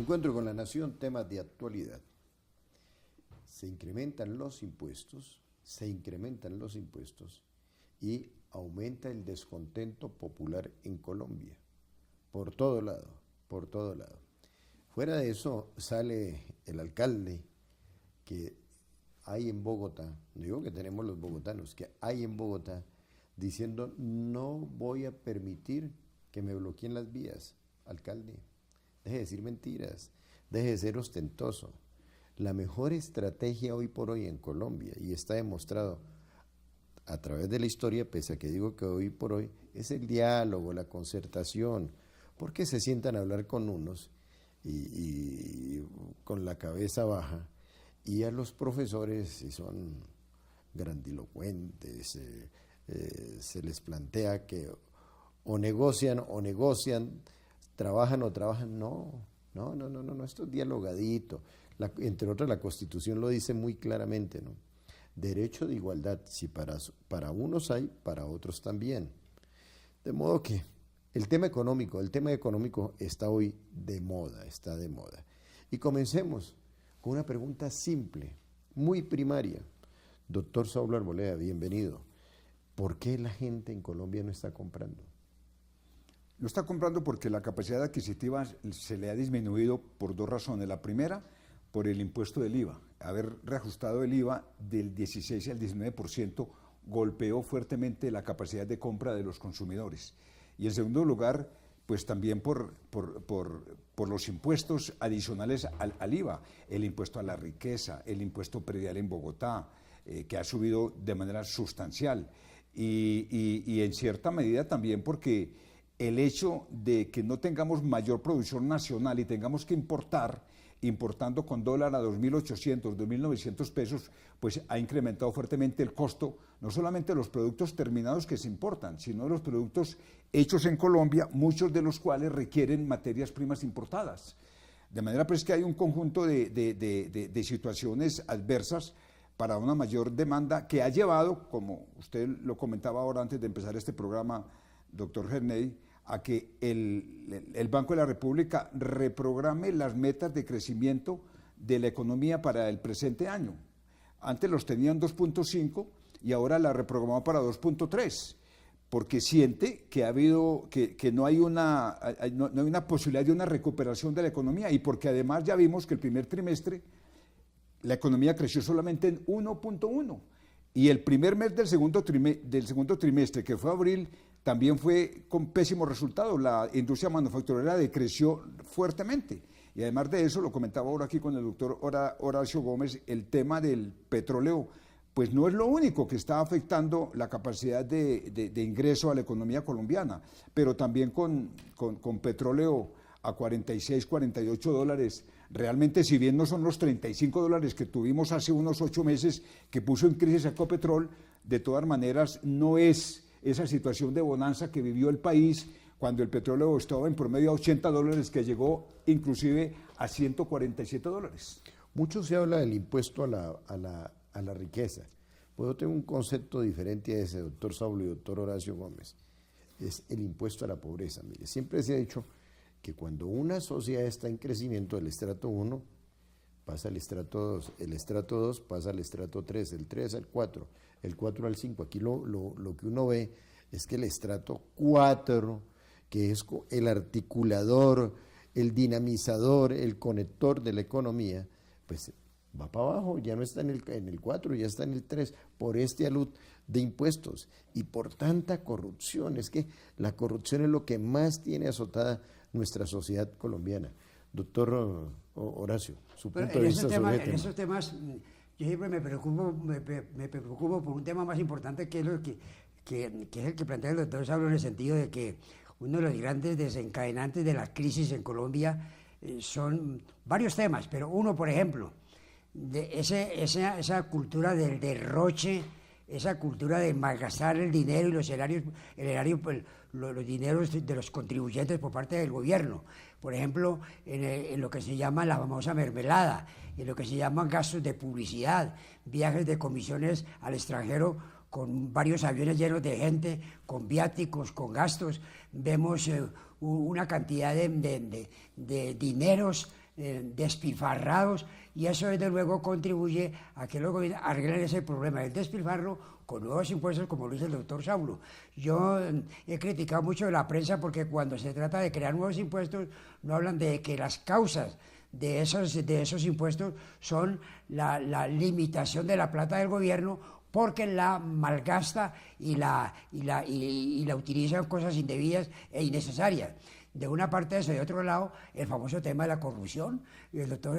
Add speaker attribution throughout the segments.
Speaker 1: Encuentro con la Nación, temas de actualidad. Se incrementan los impuestos y aumenta el descontento popular en Colombia, por todo lado, por todo lado. Fuera de eso sale el alcalde que hay en Bogotá, no digo que tenemos los bogotanos, que hay en Bogotá, diciendo no voy a permitir que me bloqueen las vías. Alcalde, deje de decir mentiras, deje de ser ostentoso. La mejor estrategia hoy por hoy en Colombia, y está demostrado a través de la historia, pese a que digo que hoy por hoy, es el diálogo, la concertación, porque se sientan a hablar con unos y con la cabeza baja, y a los profesores, si son grandilocuentes, se les plantea que o negocian, trabajan o trabajan. No, esto es dialogadito. Entre otras, la Constitución lo dice muy claramente, ¿no? Derecho de igualdad, si para unos hay, para otros también. De modo que el tema económico está hoy de moda, está de moda. Y comencemos con una pregunta simple, muy primaria. Doctor Saulo Arboleda, bienvenido. ¿Por qué la gente en Colombia no está comprando?
Speaker 2: No está comprando porque la capacidad adquisitiva se le ha disminuido por dos razones. La primera, por el impuesto del IVA. Haber reajustado el IVA del 16 al 19% golpeó fuertemente la capacidad de compra de los consumidores. Y en segundo lugar, pues también por los impuestos adicionales al IVA, el impuesto a la riqueza, el impuesto predial en Bogotá, que ha subido de manera sustancial. Y en cierta medida también porque el hecho de que no tengamos mayor producción nacional y tengamos que importando con dólar a 2.800, 2.900 pesos, pues ha incrementado fuertemente el costo, no solamente de los productos terminados que se importan, sino de los productos hechos en Colombia, muchos de los cuales requieren materias primas importadas. De manera pues que hay un conjunto de situaciones adversas para una mayor demanda que ha llevado, como usted lo comentaba ahora antes de empezar este programa, doctor Herney, a que el Banco de la República reprograme las metas de crecimiento de la economía para el presente año. Antes los tenían 2.5 y ahora la reprogramó para 2.3, porque siente que no hay una posibilidad de una recuperación de la economía, y porque además ya vimos que el primer trimestre la economía creció solamente en 1.1. Y el primer mes del segundo trimestre, que fue abril, también fue con pésimo resultado. La industria manufacturera decreció fuertemente. Y además de eso, lo comentaba ahora aquí con el doctor Horacio Gómez, el tema del petróleo, pues no es lo único que está afectando la capacidad de ingreso a la economía colombiana, pero también con petróleo a 46, 48 dólares, realmente si bien no son los 35 dólares que tuvimos hace unos 8 meses que puso en crisis a Ecopetrol, de todas maneras no es esa situación de bonanza que vivió el país cuando el petróleo estaba en promedio a 80 dólares, que llegó inclusive a 147 dólares.
Speaker 1: Mucho se habla del impuesto a la riqueza. Pues yo tengo un concepto diferente a ese, doctor Saulo y doctor Horacio Gómez. Es el impuesto a la pobreza. Mire, siempre se ha dicho que cuando una sociedad está en crecimiento, el estrato 1 pasa al estrato 2, el estrato 2 pasa al estrato 3, el 3 al 4, el 4 al 5. Aquí lo que uno ve es que el estrato 4, que es el articulador, el dinamizador, el conector de la economía, pues va para abajo, ya no está en el 4, ya está en el 3, por este alud de impuestos y por tanta corrupción. Es que la corrupción es lo que más tiene azotada nuestra sociedad colombiana. Doctor Horacio, su punto de vista sobre
Speaker 3: en esos temas, yo siempre me preocupo por un tema más importante, que es el que plantea el doctor Saulo, en el sentido de que uno de los grandes desencadenantes de la crisis en Colombia son varios temas, pero uno, por ejemplo, de esa cultura del derroche, esa cultura de malgastar el dinero y los dineros de los contribuyentes por parte del gobierno. Por ejemplo, en lo que se llama la famosa mermelada, en lo que se llaman gastos de publicidad, viajes de comisiones al extranjero con varios aviones llenos de gente, con viáticos, con gastos. Vemos una cantidad de dineros despilfarrados, y eso desde luego contribuye a que luego arreglen ese problema del despilfarro con nuevos impuestos, como lo dice el doctor Saulo. Yo he criticado mucho de la prensa porque cuando se trata de crear nuevos impuestos no hablan de que las causas de esos impuestos son la limitación de la plata del gobierno, porque la malgasta y la utiliza en cosas indebidas e innecesarias. De una parte de eso, de otro lado, el famoso tema de la corrupción. Y el doctor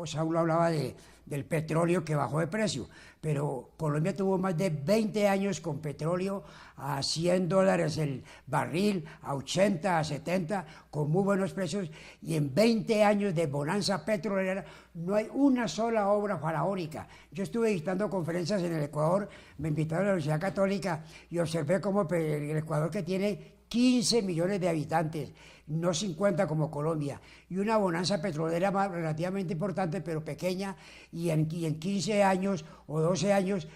Speaker 3: Saulo hablaba del petróleo que bajó de precio, pero Colombia tuvo más de 20 años con petróleo a $100 el barril, a 80, a 70, con muy buenos precios, y en 20 años de bonanza petrolera no hay una sola obra faraónica. Yo estuve dictando conferencias en el Ecuador, me invitaron a la Universidad Católica y observé cómo el Ecuador, que tiene 15 millones de habitantes, no 50 como Colombia, y una bonanza petrolera relativamente importante, pero pequeña, y en 15 años o 12 años,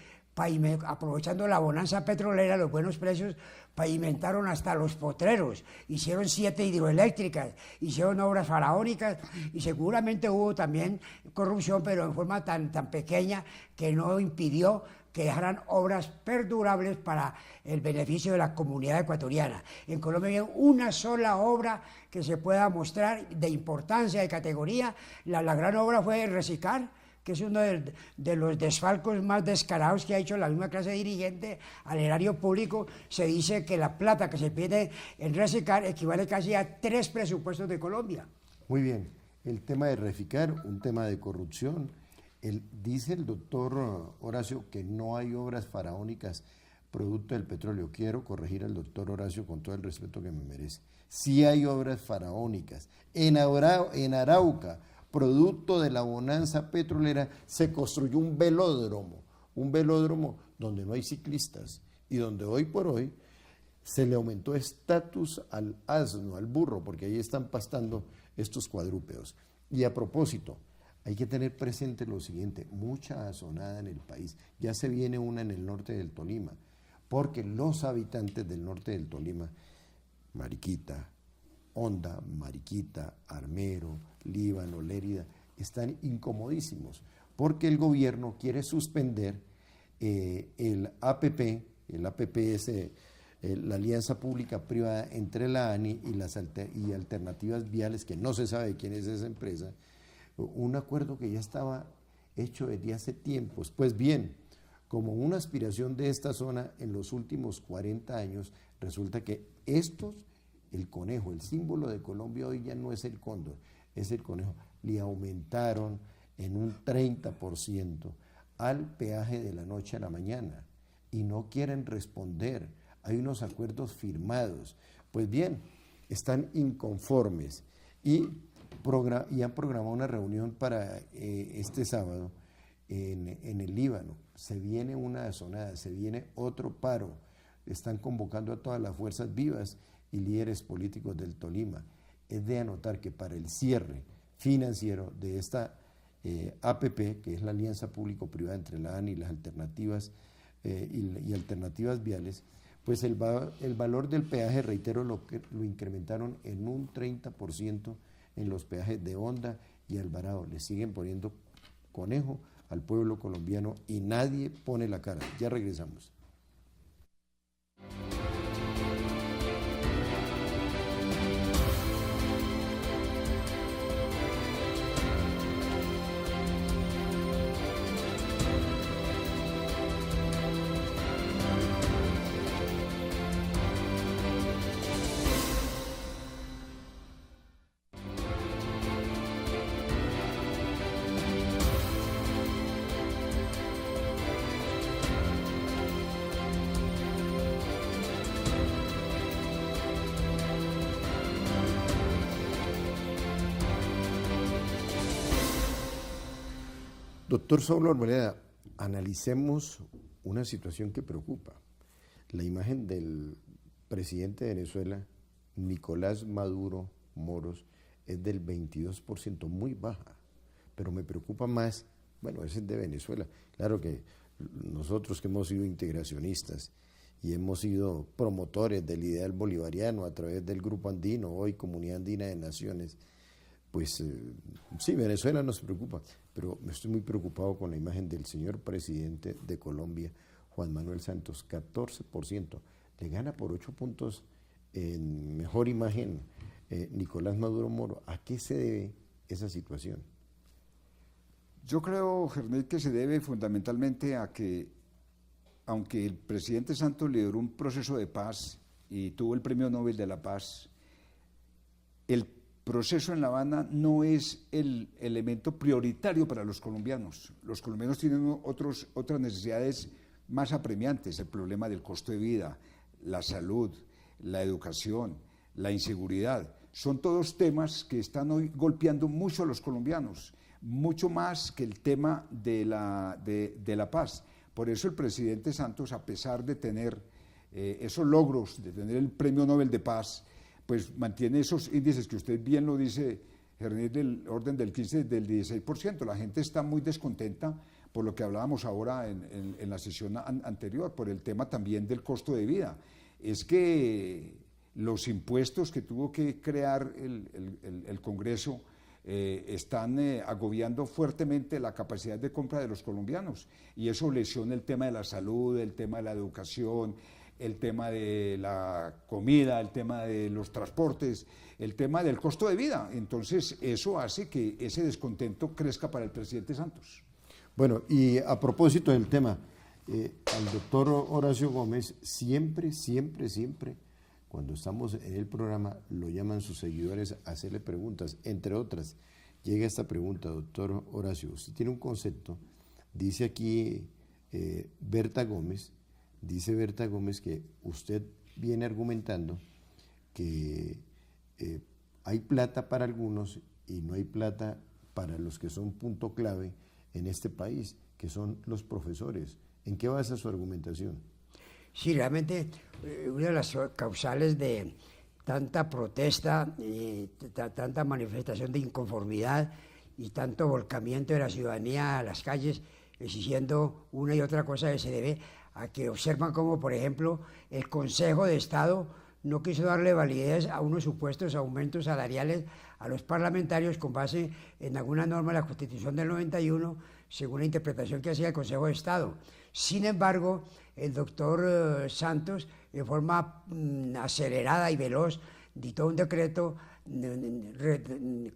Speaker 3: aprovechando la bonanza petrolera, los buenos precios, pavimentaron hasta los potreros, hicieron 7 hidroeléctricas, hicieron obras faraónicas, y seguramente hubo también corrupción, pero en forma tan pequeña que no impidió que dejaran obras perdurables para el beneficio de la comunidad ecuatoriana. En Colombia hay una sola obra que se pueda mostrar de importancia, de categoría. La gran obra fue el Resicar, que es uno de los desfalcos más descarados que ha hecho la misma clase dirigente al erario público. Se dice que la plata que se pierde en Resicar equivale casi a 3 presupuestos de Colombia.
Speaker 1: Muy bien, el tema de Reficar, un tema de corrupción. Dice el doctor Horacio que no hay obras faraónicas producto del petróleo. Quiero corregir al doctor Horacio con todo el respeto que me merece. Sí hay obras faraónicas. En Arauca, producto de la bonanza petrolera, se construyó un velódromo donde no hay ciclistas y donde hoy por hoy se le aumentó estatus al asno, al burro, porque ahí están pastando estos cuadrúpedos. Y a propósito, hay que tener presente lo siguiente: mucha asonada en el país. Ya se viene una en el norte del Tolima, porque los habitantes del norte del Tolima, Mariquita, Honda, Mariquita, Armero, Líbano, Lérida, están incomodísimos, porque el gobierno quiere suspender el APP. El APP es la alianza pública-privada entre la ANI y Alternativas Viales, que no se sabe quién es esa empresa, un acuerdo que ya estaba hecho desde hace tiempos. Pues bien, como una aspiración de esta zona en los últimos 40 años, resulta que el conejo, el símbolo de Colombia hoy ya no es el cóndor, es el conejo. Le aumentaron en un 30% al peaje de la noche a la mañana y no quieren responder. Hay unos acuerdos firmados. Pues bien, están inconformes y han programado una reunión para este sábado en el Líbano. Se viene una asonada, se viene otro paro. Están convocando a todas las fuerzas vivas y líderes políticos del Tolima. Es de anotar que para el cierre financiero de esta APP, que es la alianza público-privada entre la ANI y las alternativas y Alternativas Viales, pues el valor del peaje, reitero, lo incrementaron en un 30% en los peajes de Honda y Alvarado. Le siguen poniendo conejo al pueblo colombiano y nadie pone la cara. Ya regresamos. Doctor Saulo Arboleda, analicemos una situación que preocupa. La imagen del presidente de Venezuela, Nicolás Maduro Moros, es del 22%, muy baja, pero me preocupa más, bueno, ese es de Venezuela. Claro que nosotros que hemos sido integracionistas y hemos sido promotores del ideal bolivariano a través del Grupo Andino, hoy Comunidad Andina de Naciones, pues sí, Venezuela nos preocupa, pero me estoy muy preocupado con la imagen del señor presidente de Colombia, Juan Manuel Santos, 14%. Le gana por 8 puntos en mejor imagen Nicolás Maduro Moro. ¿A qué se debe esa situación?
Speaker 2: Yo creo, Gernet, que se debe fundamentalmente a que, aunque el presidente Santos lideró un proceso de paz y tuvo el Premio Nobel de la Paz, el proceso en La Habana no es el elemento prioritario para los colombianos. Los colombianos tienen otras necesidades más apremiantes: el problema del costo de vida, la salud, la educación, la inseguridad. Son todos temas que están hoy golpeando mucho a los colombianos, mucho más que el tema de la paz. Por eso el presidente Santos, a pesar de tener esos logros, de tener el Premio Nobel de Paz, pues mantiene esos índices que usted bien lo dice, Gernet, del orden del 15, del 16%. La gente está muy descontenta por lo que hablábamos ahora en la sesión anterior, por el tema también del costo de vida. Es que los impuestos que tuvo que crear el Congreso están agobiando fuertemente la capacidad de compra de los colombianos, y eso lesiona el tema de la salud, el tema de la educación, el tema de la comida, el tema de los transportes, el tema del costo de vida. Entonces eso hace que ese descontento crezca para el presidente Santos.
Speaker 1: Bueno, y a propósito del tema, al doctor Horacio Gómez siempre, cuando estamos en el programa, lo llaman sus seguidores a hacerle preguntas. Entre otras, llega esta pregunta: doctor Horacio, usted tiene un concepto, dice aquí Berta Gómez que usted viene argumentando que hay plata para algunos y no hay plata para los que son punto clave en este país, que son los profesores. ¿En qué basa su argumentación?
Speaker 3: Sí, realmente una de las causales de tanta protesta, tanta manifestación de inconformidad y tanto volcamiento de la ciudadanía a las calles exigiendo una y otra cosa, se debe a que observan como, por ejemplo, el Consejo de Estado no quiso darle validez a unos supuestos aumentos salariales a los parlamentarios con base en alguna norma de la Constitución del 91, según la interpretación que hacía el Consejo de Estado. Sin embargo, el doctor Santos, de forma acelerada y veloz, dictó un decreto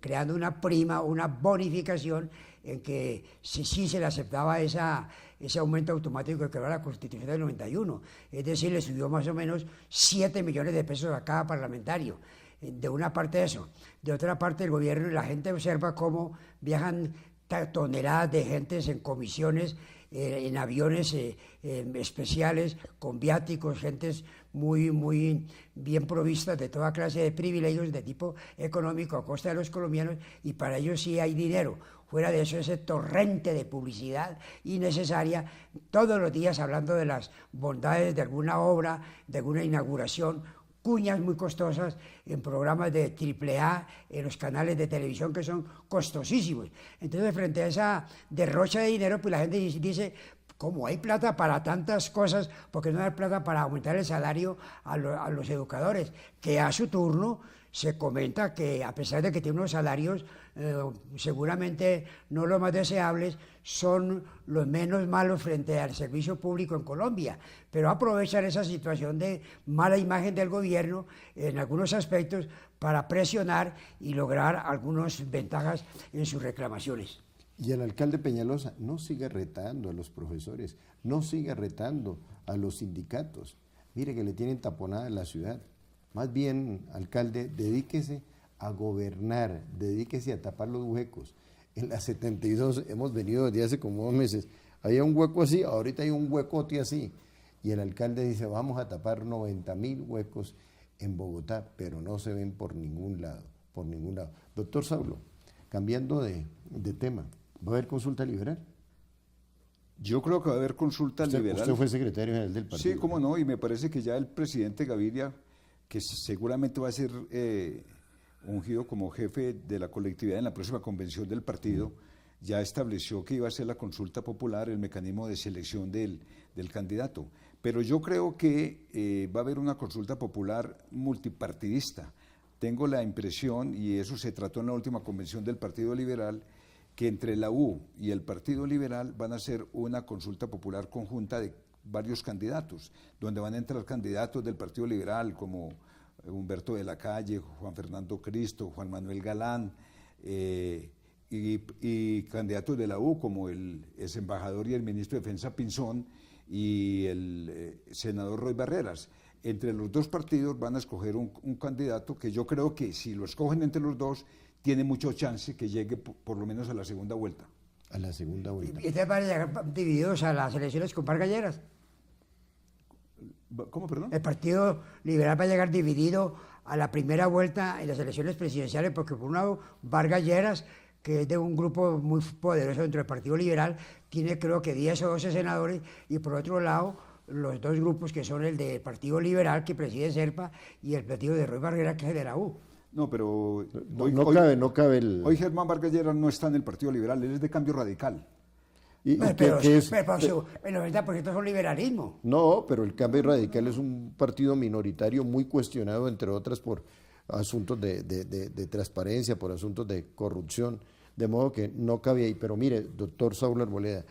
Speaker 3: creando una prima, una bonificación en que sí se le aceptaba ese aumento automático que creó la Constitución del 91. Es decir, le subió más o menos 7 millones de pesos a cada parlamentario. De una parte eso. De otra parte, el gobierno y la gente observa cómo viajan toneladas de gentes en comisiones, en aviones especiales, con viáticos, gentes muy bien provistas de toda clase de privilegios de tipo económico a costa de los colombianos, y para ellos sí hay dinero. Fuera de eso, ese torrente de publicidad innecesaria, todos los días hablando de las bondades de alguna obra, de alguna inauguración, cuñas muy costosas en programas de AAA, en los canales de televisión que son costosísimos. Entonces, frente a esa derrocha de dinero, pues la gente dice, como hay plata para tantas cosas, ¿por qué no hay plata para aumentar el salario a los educadores? Que a su turno se comenta que, a pesar de que tienen unos salarios seguramente no los más deseables, son los menos malos frente al servicio público en Colombia, pero aprovechan esa situación de mala imagen del gobierno en algunos aspectos para presionar y lograr algunas ventajas en sus reclamaciones.
Speaker 1: Y el alcalde Peñalosa no siga retando a los profesores, no siga retando a los sindicatos. Mire que le tienen taponada en la ciudad. Más bien, alcalde, dedíquese a gobernar, dedíquese a tapar los huecos. En la 72 hemos venido desde hace como 2 meses. Había un hueco así, ahorita hay un huecote así. Y el alcalde dice, vamos a tapar 90.000 huecos en Bogotá, pero no se ven por ningún lado, por ningún lado. Doctor Saulo, cambiando de tema, ¿va a haber consulta liberal?
Speaker 2: Yo creo que va a haber consulta liberal.
Speaker 1: Usted fue secretario general del partido.
Speaker 2: Sí, cómo no, y me parece que ya el presidente Gaviria, que seguramente va a ser ungido como jefe de la colectividad en la próxima convención del partido, ya estableció que iba a ser la consulta popular el mecanismo de selección del candidato. Pero yo creo que va a haber una consulta popular multipartidista, tengo la impresión, y eso se trató en la última convención del Partido Liberal, que entre la U y el Partido Liberal van a hacer una consulta popular conjunta de varios candidatos, donde van a entrar candidatos del Partido Liberal como Humberto de la Calle, Juan Fernando Cristo, Juan Manuel Galán, y candidatos de la U como el ex embajador y el ministro de Defensa Pinzón y el senador Roy Barreras. Entre los dos partidos van a escoger un candidato que yo creo que si lo escogen entre los dos, tiene mucho chance que llegue por lo menos a la segunda vuelta.
Speaker 1: A la segunda vuelta.
Speaker 3: ¿Y ustedes van a llegar divididos a las elecciones con Vargas Lleras?
Speaker 2: ¿Cómo, perdón?
Speaker 3: El Partido Liberal va a llegar dividido a la primera vuelta en las elecciones presidenciales, porque por un lado Vargas Lleras, que es de un grupo muy poderoso dentro del Partido Liberal, tiene creo que 10 o 12 senadores, y por otro lado los dos grupos que son el del Partido Liberal, que preside Serpa, y el partido de Roy Barrera, que es el de la U.
Speaker 2: No, pero
Speaker 1: no cabe el...
Speaker 2: Hoy Germán Vargas Lleras no está en el Partido Liberal, él es de Cambio Radical.
Speaker 3: Pero el 90% son liberalismo.
Speaker 1: No, pero el Cambio Radical es un partido minoritario muy cuestionado, entre otras, por asuntos de transparencia, por asuntos de corrupción, de modo que no cabe ahí. Pero mire, doctor Saúl Arboleda,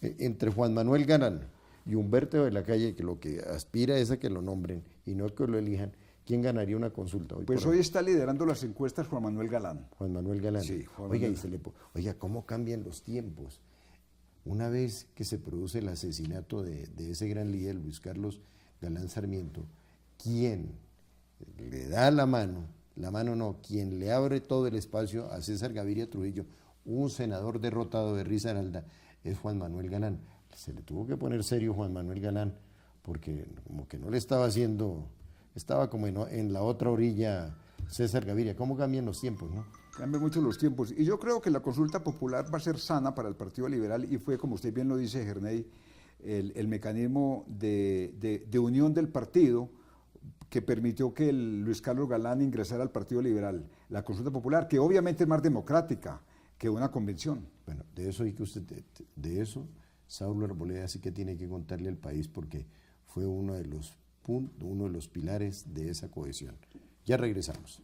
Speaker 1: entre Juan Manuel Galán y Humberto de la Calle, que lo que aspira es a que lo nombren y no que lo elijan, ¿quién ganaría una consulta hoy?
Speaker 2: Pues hoy está liderando las encuestas Juan Manuel Galán.
Speaker 1: Juan Manuel Galán.
Speaker 2: Sí,
Speaker 1: Oiga, ¿cómo cambian los tiempos? Una vez que se produce el asesinato de ese gran líder, Luis Carlos Galán Sarmiento, ¿quién le da la mano no, quien le abre todo el espacio a César Gaviria Trujillo, un senador derrotado de Risaralda, es Juan Manuel Galán? Se le tuvo que poner serio Juan Manuel Galán, porque como que no le estaba haciendo, estaba como en la otra orilla César Gaviria. ¿Cómo cambian los tiempos, no?
Speaker 2: Cambian mucho los tiempos. Y yo creo que la consulta popular va a ser sana para el Partido Liberal, y fue, como usted bien lo dice, Gerney, el mecanismo de unión del partido que permitió que Luis Carlos Galán ingresara al Partido Liberal. La consulta popular, que obviamente es más democrática que una convención.
Speaker 1: Bueno, de eso Saúl Arboleda sí que tiene que contarle al país, porque fue uno de los pilares de esa cohesión. Ya regresamos.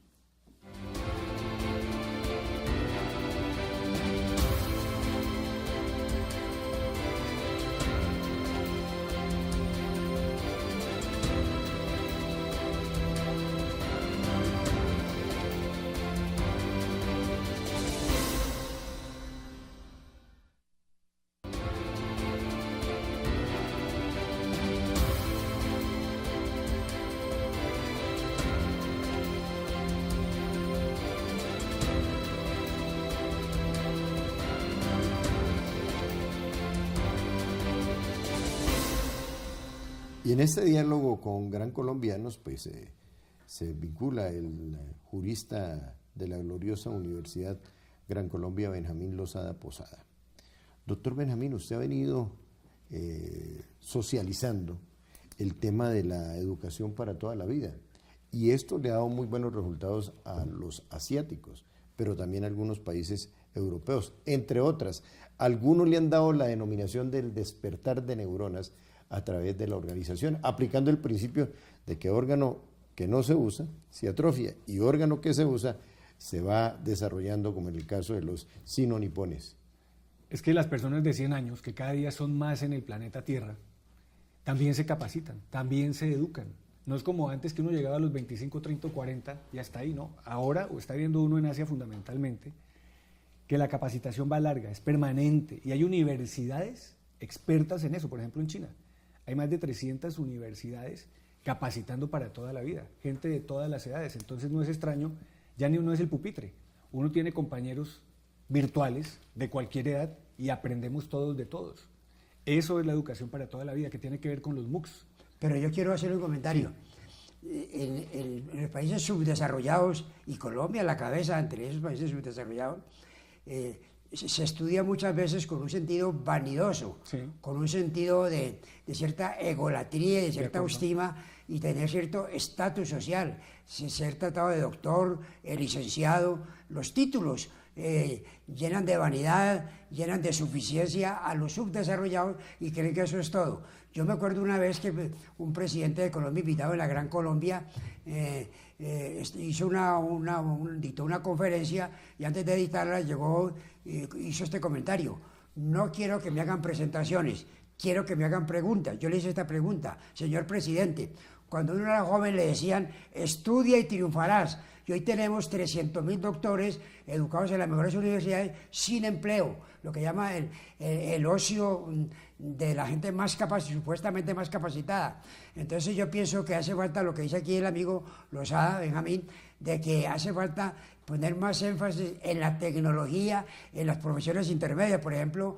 Speaker 1: Y en este diálogo con Gran Colombianos, pues se vincula el jurista de la gloriosa Universidad Gran Colombia, Benjamín Lozada Posada. Doctor Benjamín, usted ha venido socializando el tema de la educación para toda la vida, y esto le ha dado muy buenos resultados a los asiáticos, pero también a algunos países europeos, entre otras. Algunos le han dado la denominación del despertar de neuronas a través de la organización, aplicando el principio de que órgano que no se usa se atrofia, y órgano que se usa se va desarrollando, como en el caso de los sino-nipones.
Speaker 4: Es que las personas de 100 años, que cada día son más en el planeta Tierra, también se capacitan, también se educan. No es como antes, que uno llegaba a los 25, 30, 40 y hasta ahí, ¿no? Ahora, o está viendo uno en Asia fundamentalmente, que la capacitación va larga, es permanente, y hay universidades expertas en eso. Por ejemplo, en China hay más de 300 universidades capacitando para toda la vida, gente de todas las edades. Entonces no es extraño, ya ni uno es el pupitre, uno tiene compañeros virtuales de cualquier edad y aprendemos todos de todos. Eso es la educación para toda la vida, que tiene que ver con los MOOCs.
Speaker 3: Pero yo quiero hacer un comentario. Sí. En los países subdesarrollados, y Colombia a la cabeza entre esos países subdesarrollados, se estudia muchas veces con un sentido vanidoso, sí, con un sentido de cierta egolatría, de cierta autoestima, y tener cierto estatus social, ser tratado de doctor, licenciado. Los títulos llenan de vanidad, llenan de suficiencia a los subdesarrollados, y creen que eso es todo. Yo me acuerdo una vez que un presidente de Colombia, invitado en la Gran Colombia, hizo dictó una conferencia y antes de dictarla hizo este comentario: no quiero que me hagan presentaciones, quiero que me hagan preguntas. Yo le hice esta pregunta: señor presidente, cuando uno era joven le decían estudia y triunfarás, y hoy tenemos 300.000 doctores educados en las mejores universidades sin empleo, lo que llama el ocio de la gente más capaz, supuestamente más capacitada. Entonces yo pienso que hace falta lo que dice aquí el amigo Lozada, Benjamín, de que hace falta poner más énfasis en la tecnología, en las profesiones intermedias, por ejemplo,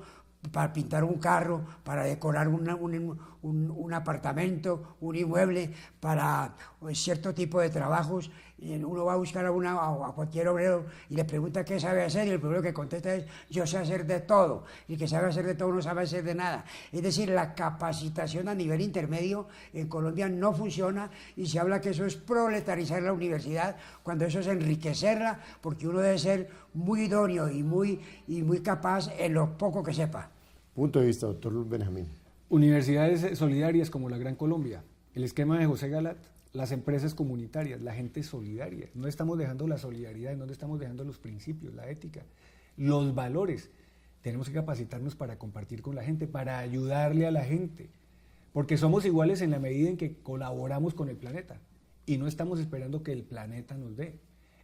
Speaker 3: para pintar un carro, para decorar un apartamento, un inmueble, para cierto tipo de trabajos. Uno va a buscar a cualquier obrero y le pregunta qué sabe hacer, y el primero que contesta es: yo sé hacer de todo. Y el que sabe hacer de todo no sabe hacer de nada. Es decir, la capacitación a nivel intermedio en Colombia no funciona, y se habla que eso es proletarizar la universidad, cuando eso es enriquecerla, porque uno debe ser muy idóneo y muy capaz en lo poco que sepa.
Speaker 1: Punto de vista, doctor Luis Benjamín.
Speaker 4: Universidades solidarias como la Gran Colombia, el esquema de José Galat, las empresas comunitarias, la gente solidaria. No estamos dejando la solidaridad, no estamos dejando los principios, la ética, los valores. Tenemos que capacitarnos para compartir con la gente, para ayudarle a la gente, porque somos iguales en la medida en que colaboramos con el planeta y no estamos esperando que el planeta nos dé.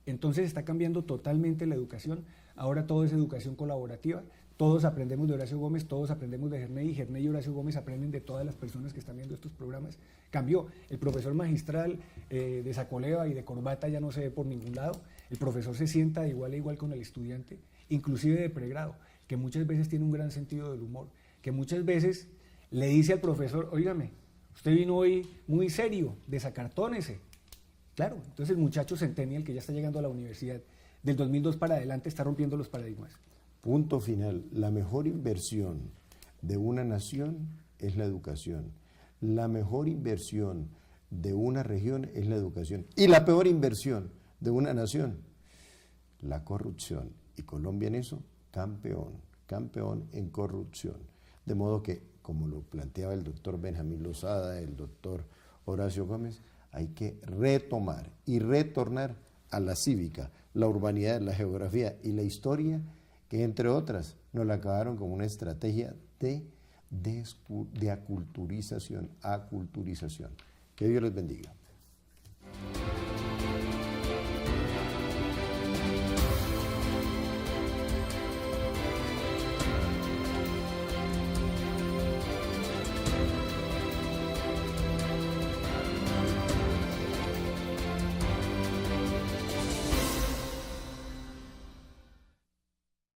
Speaker 4: Entonces está cambiando totalmente la educación. Ahora todo es educación colaborativa. Todos aprendemos de Horacio Gómez, todos aprendemos de Gerney, y Gerney y Horacio Gómez aprenden de todas las personas que están viendo estos programas. Cambió. El profesor magistral de sacoleva y de corbata ya no se ve por ningún lado. El profesor se sienta de igual a igual con el estudiante, inclusive de pregrado, que muchas veces tiene un gran sentido del humor, que muchas veces le dice al profesor: óigame, usted vino hoy muy serio, desacartónese. Claro, entonces el muchacho centennial que ya está llegando a la universidad del 2002 para adelante está rompiendo los paradigmas.
Speaker 1: Punto final. La mejor inversión de una nación es la educación. La mejor inversión de una región es la educación. Y la peor inversión de una nación, la corrupción. Y Colombia en eso, campeón en corrupción. De modo que, como lo planteaba el doctor Benjamín Lozada, el doctor Horacio Gómez, hay que retomar y retornar a la cívica, la urbanidad, la geografía y la historia, que entre otras nos la acabaron como una estrategia de aculturización. Que Dios les bendiga.